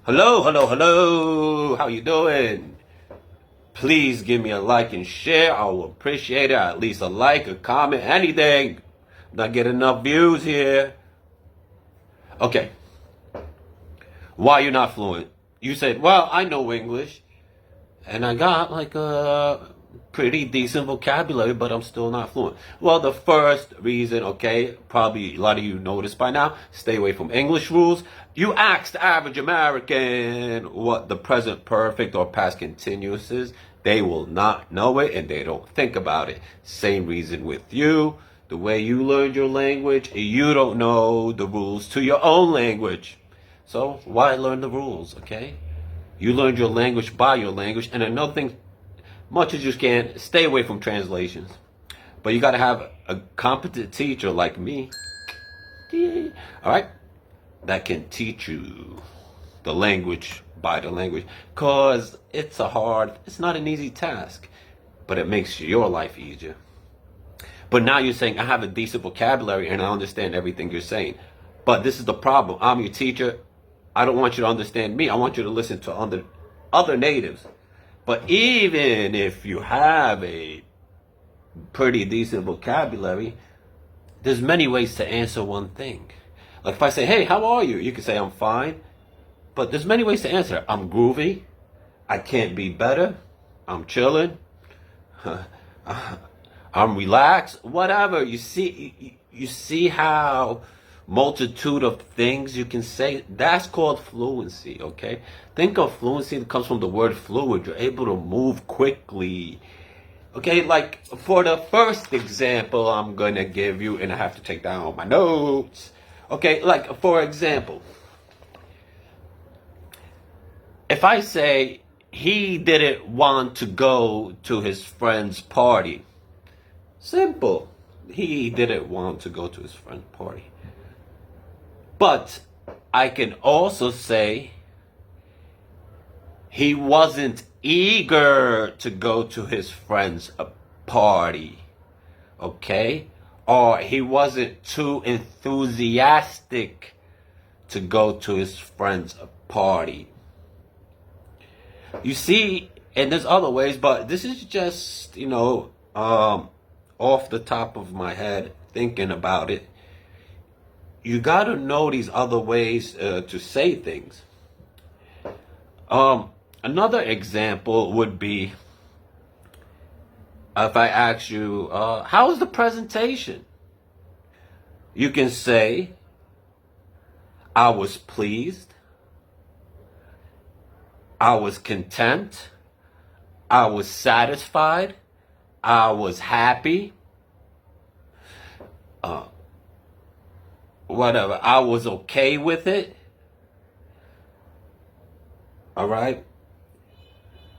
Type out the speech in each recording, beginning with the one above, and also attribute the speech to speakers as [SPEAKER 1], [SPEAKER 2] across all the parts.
[SPEAKER 1] Hello, hello, hello. How you doing? Please give me a like and share. I will appreciate it. At least a like, a comment, anything. Not getting enough views here. Okay. Why you not fluent? You said, well, I know English. And I got like a pretty decent vocabulary, but I'm still not fluent. Well, the first reason, okay, probably a lot of you noticed by now, stay away from English rules. You ask the average American what the present perfect or past continuous is. They will not know it and they don't think about it. Same reason with you. The way you learned your language, you don't know the rules to your own language. So why learn the rules, okay? You learned your language by your language. And another thing, much as you can, stay away from translations. But you got to have a competent teacher like me, all right, that can teach you the language by the language. Because it's not an easy task, but it makes your life easier. But now you're saying, I have a decent vocabulary and I understand everything you're saying. But this is the problem. I'm your teacher. I don't want you to understand me. I want you to listen to other natives. But even if you have a pretty decent vocabulary, there's many ways to answer one thing. Like if I say, hey, how are you? You can say, I'm fine. But there's many ways to answer. I'm groovy. I can't be better. I'm chilling. I'm relaxed. Whatever. You see how multitude of things you can say. That's called fluency, okay? Think of fluency that comes from the word fluid. You're able to move quickly. Okay, like for the first example I'm gonna give you, and I have to take down my notes. Okay, like for example, if I say he didn't want to go to his friend's party. Simple. He didn't want to go to his friend's party. But I can also say he wasn't eager to go to his friend's party, okay? Or he wasn't too enthusiastic to go to his friend's party. You see, and there's other ways, but this is just, off the top of my head, thinking about it. You got to know these other ways to say things. Another example would be if I ask you, how was the presentation? You can say, I was pleased. I was content. I was satisfied. I was happy. Whatever. I was okay with it. All right.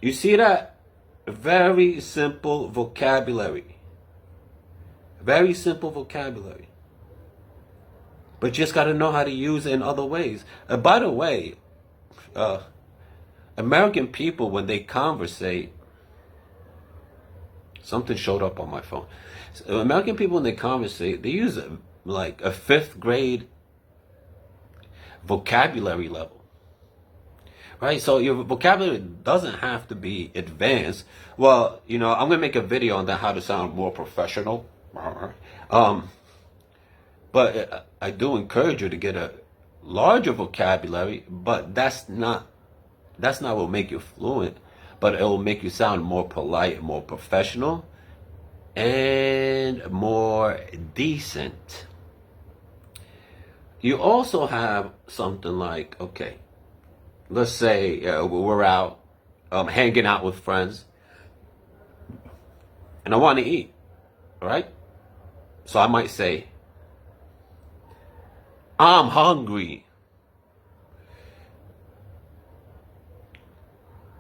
[SPEAKER 1] You see that? Very simple vocabulary. Very simple vocabulary. But you just got to know how to use it in other ways. By the way, American people, when they conversate, something showed up on my phone. So American people, when they conversate, they use like a 5th grade vocabulary level. Right? So your vocabulary doesn't have to be advanced. Well, I'm going to make a video on that, how to sound more professional. But I do encourage you to get a larger vocabulary, but that's not what will make you fluent, but it will make you sound more polite, more professional, and more decent. You also have something like, okay, let's say we're out hanging out with friends, and I want to eat, all right? So I might say, I'm hungry.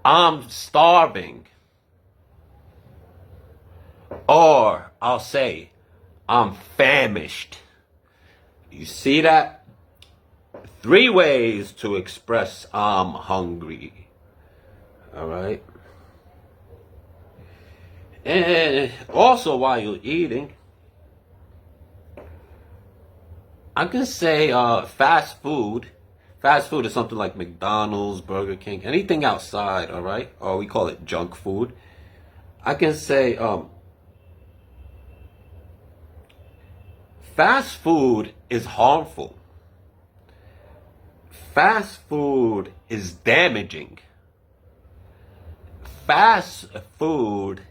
[SPEAKER 1] I'm starving. Or I'll say, I'm famished. You see that? 3 ways to express I'm hungry. All right? And also while you're eating, I can say fast food Fast food is something like McDonald's, Burger King, anything outside, all right? Or we call it junk food. I can say fast food is harmful. Fast food is damaging. Fast food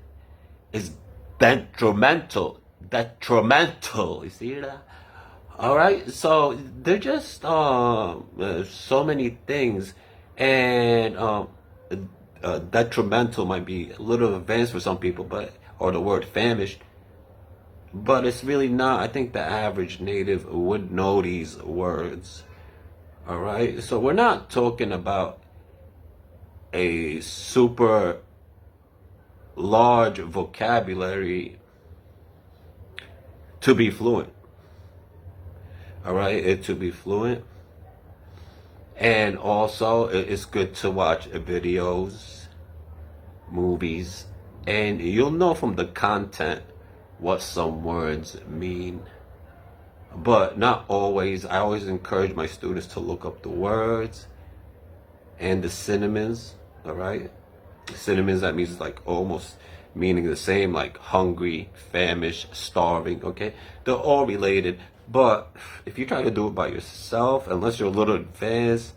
[SPEAKER 1] is detrimental. Detrimental. You see that? All right. So they're just so many things, and detrimental might be a little advanced for some people, but or the word famished, but it's really not. I think the average native would know these words. All right. So we're not talking about a super large vocabulary to be fluent. All right, to be fluent. And also, it's good to watch videos, movies, and you'll know from the content what some words mean. But not always. I always encourage my students to look up the words and the synonyms. All right, synonyms, that means like almost meaning the same, like hungry, famished, starving. Okay, they're all related. But if you try to do it by yourself, unless you're a little advanced,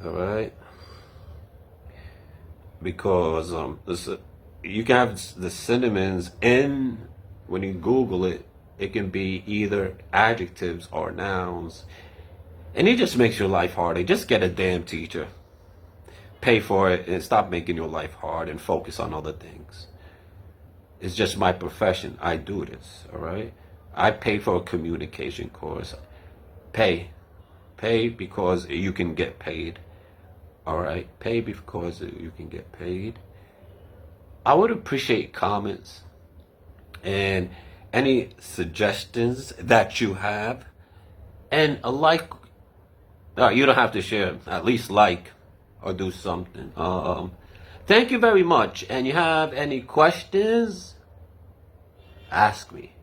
[SPEAKER 1] all right, because you can have the synonyms in, when you Google it, it can be either adjectives or nouns, and it just makes your life harder. Just get a damn teacher, pay for it, and stop making your life hard and focus on other things. It's just my profession. I do this, all right? I pay for a communication course. Pay because you can get paid. All right, pay because you can get paid. I would appreciate comments and any suggestions that you have, and a like. You don't have to share. At least like or do something. Thank you very much. And you have any questions? Ask me.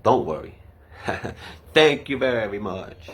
[SPEAKER 1] Don't worry. Thank you very much.